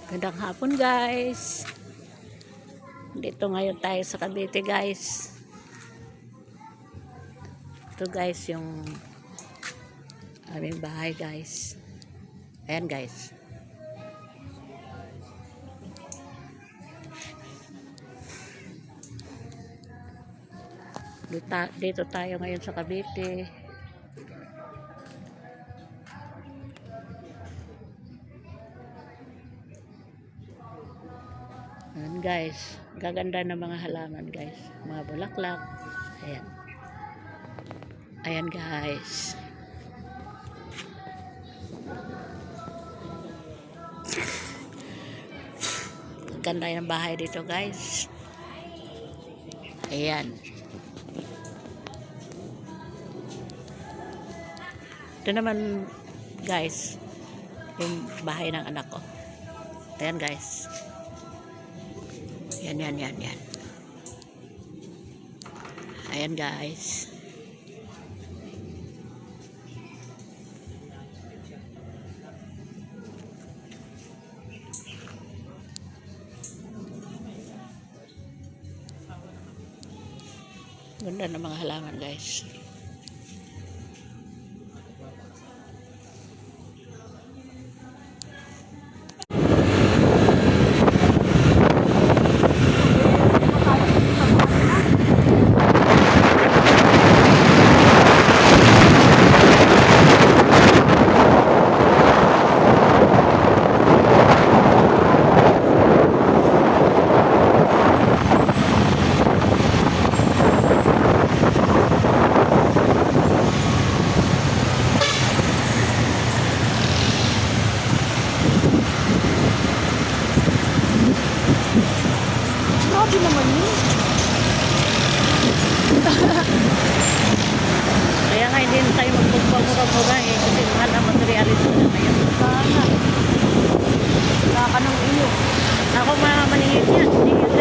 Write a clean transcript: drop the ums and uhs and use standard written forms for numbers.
Gandang hapon guys. Dito ngayon tayo sa Cavite guys. Ito guys yung aming bahay guys. Ayan guys. Dito tayo ngayon sa Cavite. Ayan guys, gaganda ng mga halaman guys, mga bulaklak. Ayan. Ayan guys. Ganda ng bahay dito guys. Ayan. Ito naman guys, yung bahay ng anak ko. Ayan guys. Yan. Ayan guys. Ganda ng mga halaman guys. Grabe naman yun. Kaya nga hindi tayo magpagpamura-mura eh. Kasi mahal ang materiality na ngayon. Sana. Wala ka ng iyo. Ako maningit yan. Hindi